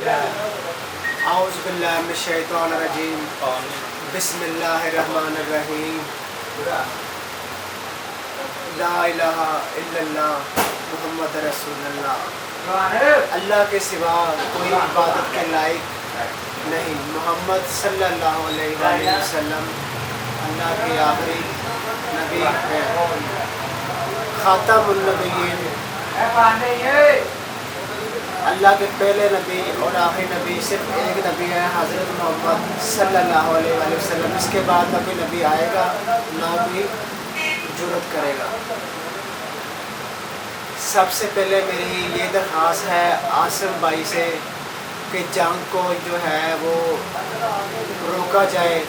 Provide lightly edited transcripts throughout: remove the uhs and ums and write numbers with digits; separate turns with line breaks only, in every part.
اعوذ باللہ من الشیطان الرجیم بسم اللہ الرحمن الرحیم لا الہ الا اللہ محمد رسول اللہ۔ اللہ کے سوا کوئی عبادت کے لائق نہیں۔ محمد صلی اللہ علیہ وآلہ وسلم اللہ کے آخری نبی ہیں، خاتم النبیین، اللہ کے پہلے نبی اور آخری نبی صرف ایک نبی ہے، حضرت محمد صلی اللہ علیہ وآلہ وسلم۔ اس کے بعد نہ کوئی نبی آئے گا نہ کوئی جرأت کرے گا۔ سب سے پہلے میری یہ درخواست ہے عاصم بھائی سے کہ جنگ کو جو ہے وہ روکا جائے،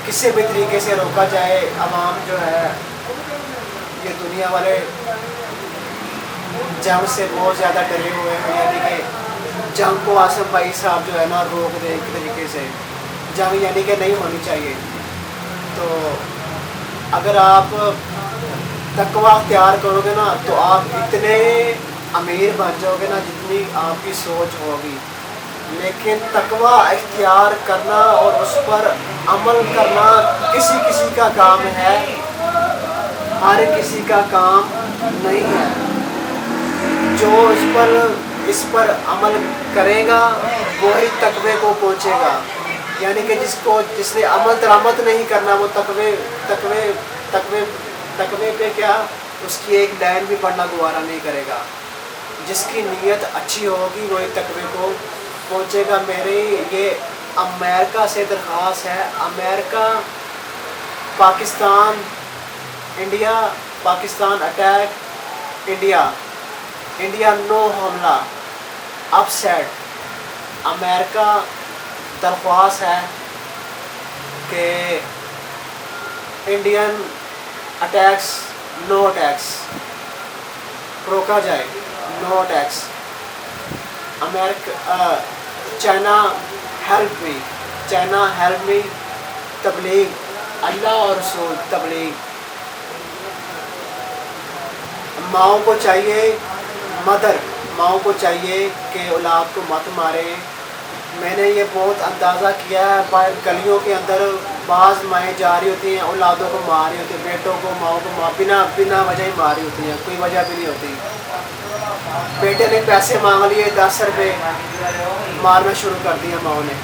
کسی بھی طریقے سے روکا جائے۔ عوام جو ہے یہ دنیا والے جنگ سے بہت زیادہ ڈرے ہوئے ہیں، یعنی کہ جنگ کو عاصم بھائی صاحب جو ہے نا روک دیں ایک طریقے سے۔ جنگ یعنی کہ نہیں ہونی چاہیے۔ تو اگر آپ تقوی اختیار کرو گے نا تو آپ اتنے امیر بن جاؤ گے نا جتنی آپ کی سوچ ہوگی، لیکن تقوی اختیار کرنا اور اس پر عمل کرنا کسی کسی کا کام ہے، ہر کسی کا کام نہیں ہے۔ جو اس پر عمل کرے گا وہی تقوی کو پہنچے گا، یعنی کہ جس نے عمل درآمد نہیں کرنا وہ تقوی پہ کیا اس کی ایک لائن بھی پڑھنا گوارا نہیں کرے گا۔ جس کی نیت اچھی ہوگی وہی تقوی کو پہنچے گا۔ میری یہ امریکہ سے درخواست ہے، امریکہ Pakistan India, Pakistan attack India نو حملہ اپ سیٹ۔ امریکہ درخواست ہے کہ انڈین اٹیکس نو اٹیکس روکا جائے، نو اٹیکس۔ چائنا ہیلپ می، تبلیغ اللہ اور رسول تبلیغ۔ ماؤں کو چاہیے ماؤں کو چاہیے کہ اولاد کو مت مارے۔ میں نے یہ بہت اندازہ کیا ہے، باہر گلیوں کے اندر بعض مائیں جا رہی ہوتی ہیں اولادوں کو مار رہی ہوتی ہیں، بیٹوں کو ماؤں کو بنا وجہ ہی مار رہی ہوتی ہیں، کوئی وجہ بھی نہیں ہوتی۔ بیٹے نے پیسے مانگ لیے 10 روپے، مارنا شروع کر دیا ماؤں نے۔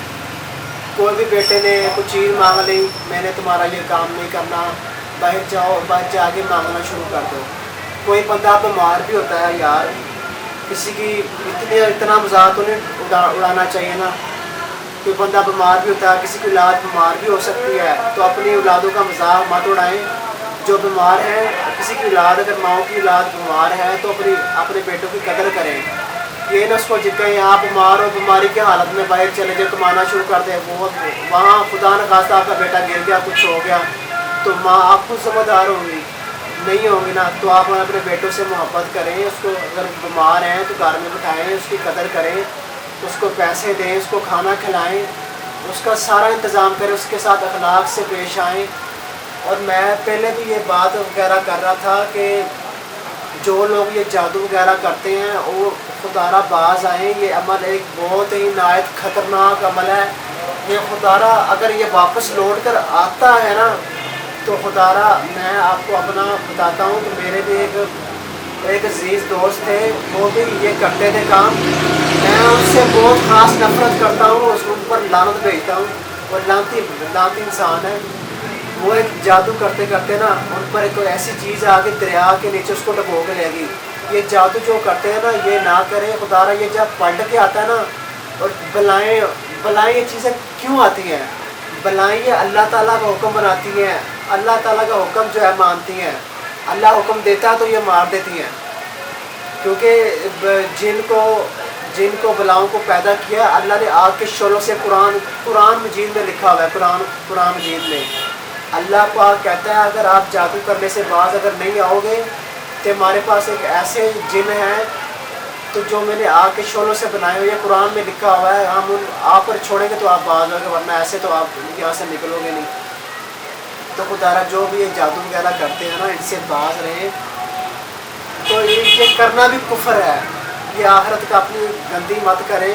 کوئی بھی بیٹے نے کچھ چیز مانگ لی، میں نے تمہارا یہ کام نہیں کرنا، باہر جاؤ، باہر جا کے مانگنا شروع کر دو۔ کوئی بندہ بیمار بھی ہوتا ہے یار، کسی کی اتنا مذاق تو نہیں اڑانا چاہیے نا۔ کوئی بندہ بیمار بھی ہوتا ہے، کسی کی اولاد بیمار بھی ہو سکتی ہے، تو اپنی اولادوں کا مذاق مت اڑائیں۔ جو بیمار ہیں، کسی کی اولاد اگر ماؤں کی اولاد بیمار ہے تو اپنے بیٹوں کی قدر کریں۔ یہ نہ اس کو کہیں آپ بیمار ہو، بیماری کی حالت میں باہر چلے جائے کمانا شروع کر دیں، وہاں خدا نخواستہ آپ کا بیٹا گر گیا، کچھ ہو گیا تو ماں آپ خود ذمہ دار ہوگی، نہیں ہوگی نا۔ تو آپ اپنے بیٹوں سے محبت کریں، اس کو اگر بیمار ہیں تو گھر میں بٹھائیں، اس کی قدر کریں، اس کو پیسے دیں، اس کو کھانا کھلائیں، اس کا سارا انتظام کریں، اس کے ساتھ اخلاق سے پیش آئیں۔ اور میں پہلے بھی یہ بات وغیرہ کر رہا تھا کہ جو لوگ یہ جادو وغیرہ کرتے ہیں وہ خدارہ باز آئیں۔ یہ عمل ایک بہت ہی نہایت خطرناک عمل ہے۔ یہ خدارہ اگر یہ واپس لوٹ کر آتا ہے نا تو خدارہ، میں آپ کو اپنا بتاتا ہوں کہ میرے بھی ایک عزیز دوست تھے، وہ بھی یہ کرتے تھے کام۔ میں ان سے بہت خاص نفرت کرتا ہوں، اس ان پر لعنت بھیجتا ہوں، اور لعنتی انسان ہے۔ وہ ایک جادو کرتے کرتے نا ان پر ایک ایسی چیز آ کے دریا کے نیچے اس کو ڈبو کے لے گی۔ یہ جادو جو کرتے ہیں نا یہ نہ کریں خدارہ۔ یہ جب پلٹ کے آتا ہے نا، اور بلائیں یہ چیزیں کیوں آتی ہیں؟ بلائیں یہ اللہ تعالیٰ کا حکم بناتی ہیں، اللہ تعالیٰ کا حکم جو ہے مانتی ہیں۔ اللہ حکم دیتا ہے تو یہ مار دیتی ہیں، کیونکہ جن کو بلاؤں کو پیدا کیا اللہ نے آگ کے شعلوں سے۔ قرآن مجید میں لکھا ہوا ہے، قرآن مجید میں اللہ پاک کہتا ہے اگر آپ جادو کرنے سے باز اگر نہیں آؤ گے تو ہمارے پاس ایک ایسے جن ہیں تو جو میں نے آگ کے شعلوں سے بنائے ہوئے، قرآن میں لکھا ہوا ہے۔ ہم آپ پر چھوڑیں گے تو آپ باز ہو گے، ورنہ ایسے تو آپ یہاں سے نکلو گے نہیں۔ تو خدارہ جو بھی یہ جادو وغیرہ کرتے ہیں نا ان سے باز رہیں۔ تو یہ کرنا بھی کفر ہے، یہ آخرت کا اپنی گندی مت کریں۔